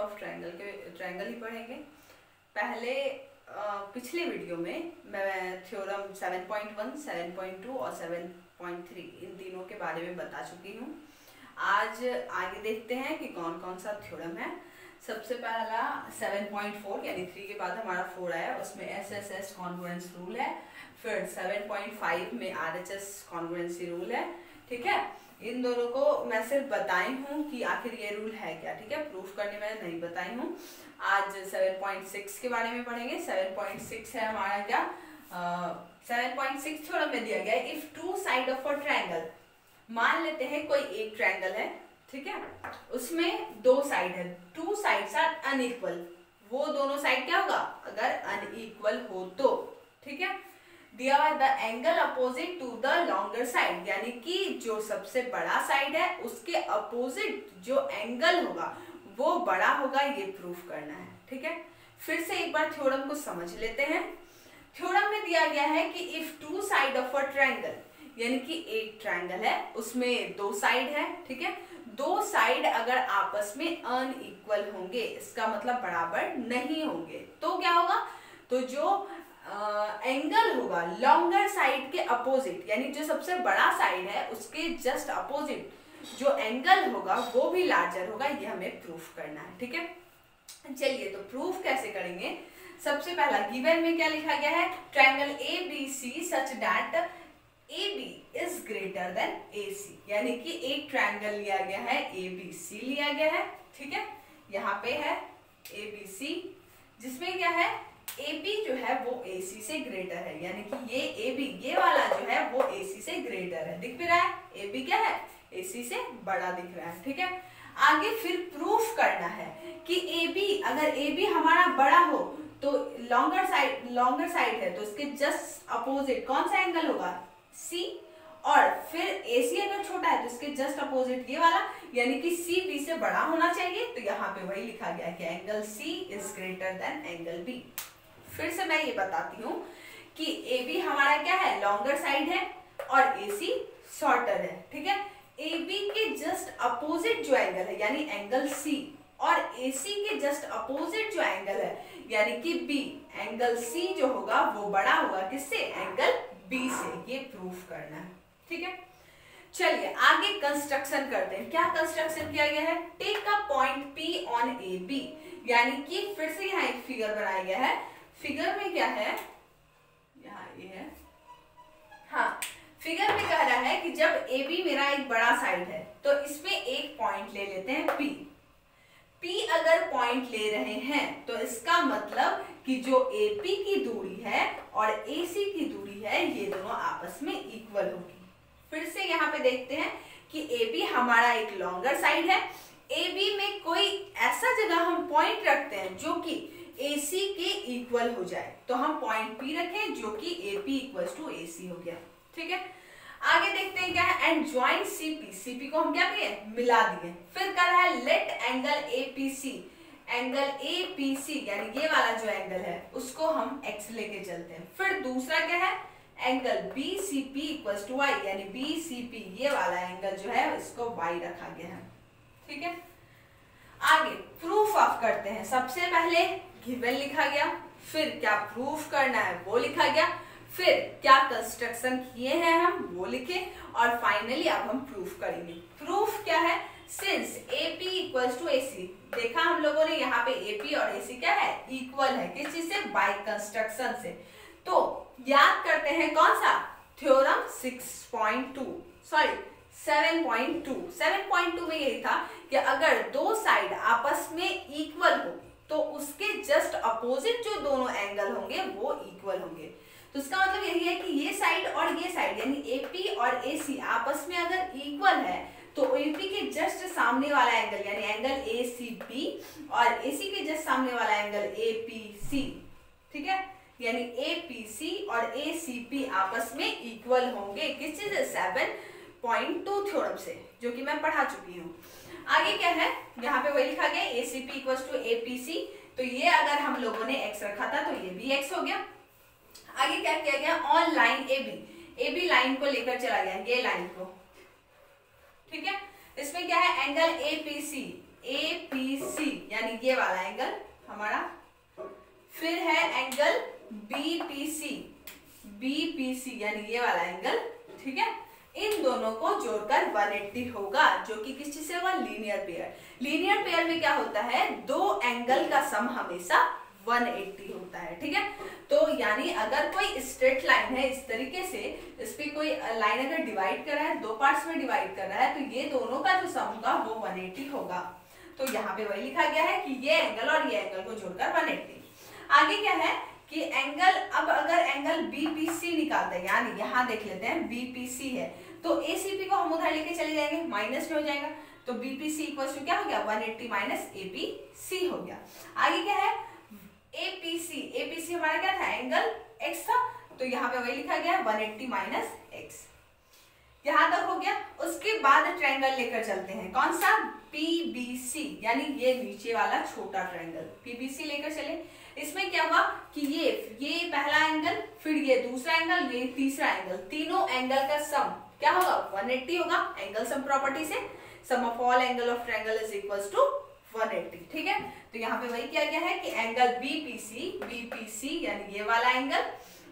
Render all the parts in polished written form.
Of triangle ही पढ़ेंगे। पहले पिछले वीडियो में मैं थ्योरम 7.1, 7.2 और 7.3 इन तीनों के बारे में बता चुकी हूँ। आज आगे देखते हैं कि कौन कौन सा थ्योरम है। सबसे पहला 7.4 यानी 3 के बाद हमारा 4 आया, उसमें SSS कॉन्ग्रुएंस रूल है। फिर 7.5 में RHS कॉन्ग्रुएंसी रूल है। ठीक है, इन दोनों को मैं सिर्फ बताई हूँ कि आखिर ये रूल है क्या। ठीक है, प्रूफ करने में नहीं बताई हूँ। आज 7.6 के बारे में पढ़ेंगे। 7.6 है हमारा क्या, 7.6 थ्योरम में दिया गया है if two side of a triangle, मान लेते हैं कोई एक ट्रायंगल है, ठीक है, उसमें दो साइड है, टू साइड्स आर अनइक्वल। वो दोनों साइड क्या होगा अगर अनइक्वल हो तो, ठीक है, दिया हुआ the angle opposite to the longer side, यानी कि जो सबसे बड़ा साइड है उसके अपोजिट जो एंगल होगा वो बड़ा होगा, ये प्रूफ करना है। ठीक है, फिर से एक बार थ्योरम को समझ लेते हैं। थ्योरम में दिया गया है कि if two side of a triangle, यानी कि एक ट्रायंगल है उसमें दो साइड है, ठीक है, दो साइड अगर आपस में अनइक्वल होंगे, इसका मतलब बराबर नहीं होंगे, तो क्या होगा, तो जो एंगल होगा लॉन्गर साइड के अपोजिट, यानी जो सबसे बड़ा साइड है उसके जस्ट अपोजिट जो एंगल होगा वो भी लार्जर होगा, ये हमें प्रूफ करना है। ठीक है, चलिए तो प्रूफ कैसे करेंगे। सबसे पहला गिवन में क्या लिखा गया है, triangle ABC such that AB is greater than AC, यानी कि एक ट्रायंगल लिया गया है ABC लिया गया है। ठीक है, यहाँ पे है ABC जिसमें क्या है AB जो है वो AC से ग्रेटर है, यानी कि ये AB ये वाला जो है वो AC से ग्रेटर है। दिख भी रहा है AB क्या है AC से बड़ा दिख रहा है। ठीक है, आगे फिर प्रूफ करना है कि AB अगर AB हमारा बड़ा हो तो लॉन्गर साइड है तो इसके जस्ट अपोजिट कौन सा एंगल होगा C, और फिर AC अगर छोटा है तो इसके जस्ट अपोजिट ये वाला, यानी कि C B से बड़ा होना चाहिए। तो यहाँ पे वही लिखा गया है कि angle C is greater than angle B। फिर से मैं ये बताती हूँ कि AB हमारा क्या है लॉन्गर साइड है और AC शॉर्टर है। ठीक है, AB के जस्ट अपोजिट जो एंगल है यानी एंगल C और AC के जस्ट अपोजिट जो एंगल है यानी कि B, एंगल C जो होगा वो बड़ा होगा किससे, एंगल B से, ये प्रूफ करना है। ठीक है, चलिए आगे कंस्ट्रक्शन करते हैं। क्या कंस्ट्रक्शन किया गया है, take a point P on AB, यानी कि फिर से यहाँ एक फिगर बनाया गया है। फिगर में क्या है, यहाँ ये है, हाँ, फिगर में कह रहा है कि जब AB मेरा एक बड़ा साइड है तो इसमें एक पॉइंट ले लेते हैं P अगर पॉइंट ले रहे हैं तो इसका मतलब कि जो AP की दूरी है और AC की दूरी है ये दोनों आपस में इक्वल होगी। फिर से यहाँ पे देखते हैं कि AB हमारा एक लॉन्गर साइड है, AB में कोई ऐसा जगह हम पॉइंट रखते हैं जो कि AC के इक्वल हो जाए, तो हम पॉइंट P रखें जो कि AP इक्वल्स टू AC हो गया। ठीक है, आगे देखते हैं क्या है, एंड ज्वाइन CP को हम क्या किए मिला दिए। फिर कर रहा है लेट एंगल APC यानी ये वाला जो एंगल है उसको हम x लेके चलते हैं। फिर दूसरा क्या है angle BCP equals to y, यानी BCP ये वाला एंगल जो है इसको y रखा गया है। ठीक है, आगे प्रूफ ऑफ करते हैं। सबसे पहले गिवन लिखा गया, फिर क्या प्रूफ करना है वो लिखा गया, फिर क्या कंस्ट्रक्शन किए हैं हम वो लिखे, और फाइनली अब हम प्रूफ करेंगे। प्रूफ क्या है, since AP equals to AC, देखा हम लोगों ने यहाँ पे AP और AC क्या है इक्वल है, किस चीज से, बाय कंस्ट्रक्शन से। तो याद करते हैं कौन सा थ्योरम 7.2 में यही था कि अगर दो साइड आपस में इक्वल हो तो उसके जस्ट अपोजिट जो दोनों एंगल होंगे वो इक्वल होंगे। तो इसका मतलब यही है कि ये साइड और ये साइड यानी AP और AC आपस में अगर इक्वल है तो AP के जस्ट सामने वाला एंगल यानी एंगल ACB और AC के जस्ट सामने वाला एंगल APC, ठीक है, यानी APC और ACP आपस में इक्वल होंगे किस चीज से, 7.2 थ्योरम से, जो कि मैं पढ़ा चुकी हूँ। आगे क्या है, यहाँ पे वही लिखा गया ACP इक्वल्स टू APC, तो ये अगर हम लोगों ने x रखा था तो ये भी x हो गया। आगे क्या किया गया, ऑन लाइन AB लाइन को लेकर चला गया, ये लाइन को, ठीक है, इसमें क्या है एंगल APC APC यानी ये वाला एंगल हमारा, फिर है एंगल BPC यानी ये वाला एंगल, ठीक है। इन दोनों को जोड़कर 180 होगा, जो कि किस चीज से होगा, लीनियर पेयर। लीनियर पेयर में क्या होता है, दो एंगल का सम हमेशा 180 होता है, ठीक है। तो यानी अगर कोई स्ट्रेट लाइन है इस तरीके से, इस पे कोई लाइन अगर डिवाइड कर रहा है, दो पार्ट्स में डिवाइड कर रहा है, तो ये दोनों का जो सम होगा वो 180 होगा। तो यहाँ पे वही लिखा गया है कि ये एंगल और ये एंगल को जोड़कर 180। आगे क्या है कि एंगल, अब अगर एंगल BPC निकालते हैं, यानी यहाँ देख लेते हैं BPC है, तो ACP को हम उधर लेके चले जाएंगे, माइनस में हो जाएगा, तो BPC इक्वल टू क्या हो गया, 180 माइनस APC हो गया। आगे क्या है APC हमारा क्या था, एंगल X था, तो यहाँ पे वही लिखा गया 180 माइनस X। यहाँ तक हो गया। उसके बाद ट्रायंगल लेकर चलते हैं, कौन सा, PBC यानी ये नीचे वाला छोटा ट्रायंगल PBC लेकर चले। इसमें क्या हुआ कि ये पहला एंगल, फिर ये दूसरा एंगल, ये तीसरा एंगल, तीनों एंगल का सम क्या होगा, 180 होगा। एंगल सम प्रॉपर्टी से sum of all angle of triangle is equals to 180, ठीक है। तो यहाँ पे वही किया गया है कि एंगल BPC यानी ये वाला एंगल,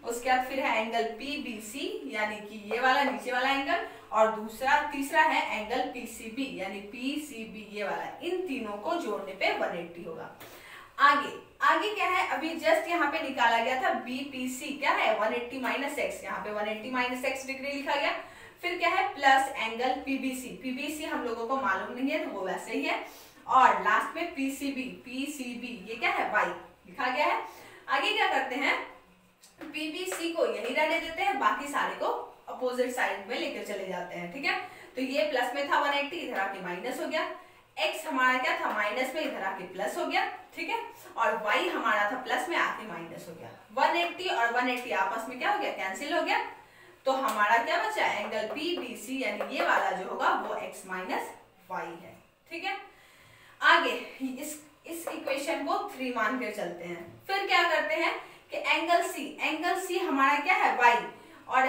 उसके बाद फिर है एंगल PBC यानी कि ये वाला नीचे वाला एंगल, और तीसरा है एंगल PCB यानी PCB ये वाला। इन तीनों को जोड़ने पे 180 होगा। आगे क्या है, अभी जस्ट यहाँ पे निकाला गया था BPC, क्या है 180 माइनस एक्स, यहाँ पे 180 माइनस एक्स डिग्री लिखा गया। फिर क्या है प्लस एंगल PBC हम लोगों को मालूम नहीं है, तो वो वैसे ही है। और लास्ट में PCB ये क्या है y लिखा गया है। आगे क्या करते हैं, PBC को यही रहने देते हैं, बाकी सारे को अपोजिट साइड में लेकर चले जाते हैं, ठीक है। तो ये प्लस में था 180, इधर आके माइनस हो गया। x हमारा क्या था माइनस में, इधर आके प्लस हो गया, ठीक है। और y हमारा था प्लस में, आके माइनस हो गया। 180 और 180 आपस में क्या हो गया, कैंसिल हो गया। तो हमारा क्या बचा, एंगल PBC यानी ये वाला जो होगा वो x माइनस y है, ठीक है। आगे इस इक्वेशन को 3 मान कर चलते हैं। फिर क्या करते हैं कि एंगल C हमारा क्या है y, और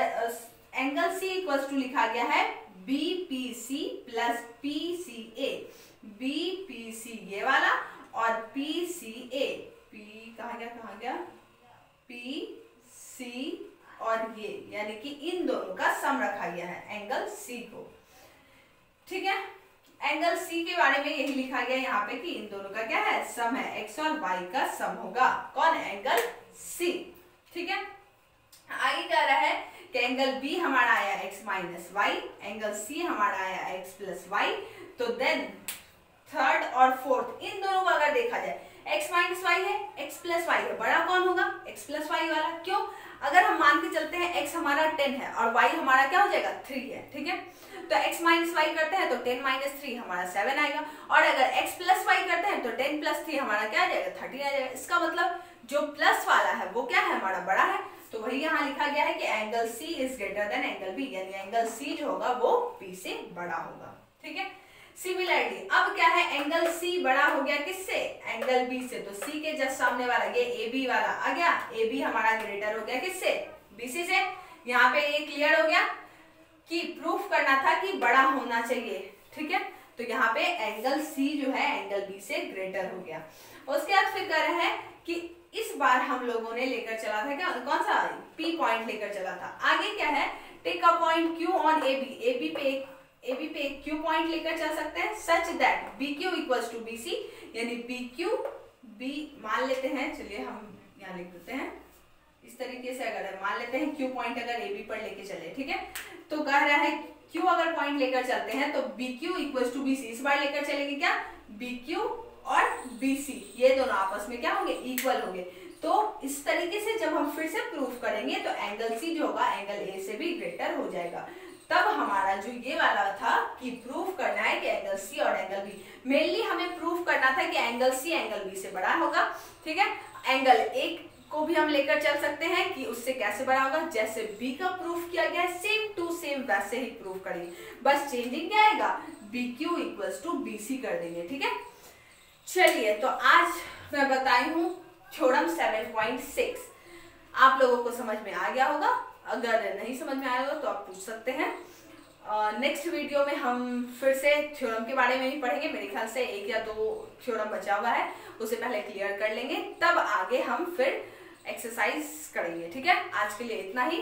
एंगल C इक्वल्स टू लिखा गया है BPC प्लस PCA। BPC ये वाला और PCA, कहा गया PC और ये, यानी कि इन दोनों का सम रखा गया है एंगल C को, ठीक है। एंगल C के बारे में यही लिखा गया यहाँ पे कि इन दोनों का क्या है, सम है, x और y का सम होगा, कौन, एंगल C, ठीक है। आगे क्या रहा है कि एंगल B हमारा आया x minus y, angle C हमारा आया x प्लस y। तो देन थर्ड और फोर्थ इन दोनों को अगर देखा जाए, x माइनस y है, x प्लस y है, बड़ा कौन होगा, x प्लस y वाला। क्यों, अगर हम मान के चलते हैं x हमारा 10 है और y हमारा क्या हो जाएगा 3 है, ठीक है। तो x माइनस y करते हैं तो 10 माइनस 3 हमारा 7 आएगा, और अगर x प्लस y करते हैं तो 10 प्लस 3 हमारा क्या आ जाएगा 30 आ जाएगा। इसका मतलब जो प्लस वाला है वो क्या है, हमारा बड़ा है। तो वही यहाँ लिखा गया है कि angle C is greater than angle B, यानी एंगल C जो होगा वो P से बड़ा होगा, ठीक है। सिमिलरली अब क्या है, एंगल C बड़ा हो गया किससे, एंगल B से, तो C के जस्ट सामने वाला ये AB वाला आ गया, AB हमारा ग्रेटर हो गया किससे, BC से। यहाँ पे ये क्लियर हो गया कि प्रूफ करना था कि बड़ा होना चाहिए, ठीक है। तो यहाँ पे एंगल C जो है एंगल B से ग्रेटर हो गया। उसके बाद फिर कह रहा है कि इस बार हम लोगों ने लेकर चला था क्या, कौन सा, P पॉइंट लेकर चला था। आगे क्या है, take a point Q on AB पे एक Q पॉइंट लेकर चल सकते हैं, such that BQ equals to BC, यानी PQ B मान लेते हैं, चलिए हम यहाँ लिख देते हैं इस तरीके से। अगर मान लेते हैं Q पॉइंट अगर AB पर लेके चले, ठीक है, तो कह रहा है Q अगर पॉइंट लेकर चलते हैं तो BQ इक्वल्स टू BC, इस बार लेकर चलेंगे क्या, BQ और BC ये दोनों आपस में क्या होंगे, इक्वल होंगे। तो इस तरीके से जब हम फिर से प्रूफ करेंगे तो एंगल C जो होगा एंगल A से भी ग्रेटर हो जाएगा। तब हमारा जो ये वाला था कि प्रूफ करना है कि एंगल C और एंगल B, मेनली हमें प्रूफ करना था कि एंगल C एंगल B से बड़ा होगा, ठीक है। एंगल A को भी हम लेकर चल सकते हैं कि उससे कैसे बड़ा होगा, जैसे B का प्रूफ किया गया है सेम टू सेम वैसे ही प्रूफ करेंगे, बस चेंजिंग क्या आएगा, BQ इक्वल्स टू BC कर देंगे, ठीक है। चलिए तो आज मैं बताई हूँ थ्योरम 7.6, आप लोगों को समझ में आ गया होगा, अगर नहीं समझ में आया होगा तो आप पूछ सकते हैं। नेक्स्ट वीडियो में हम फिर से थ्योरम के बारे में ही पढ़ेंगे। मेरे ख्याल से 1 या 2 थ्योरम बचा हुआ है, उसे पहले क्लियर कर लेंगे, तब आगे हम फिर एक्सरसाइज करेंगे। ठीक है, आज के लिए इतना ही।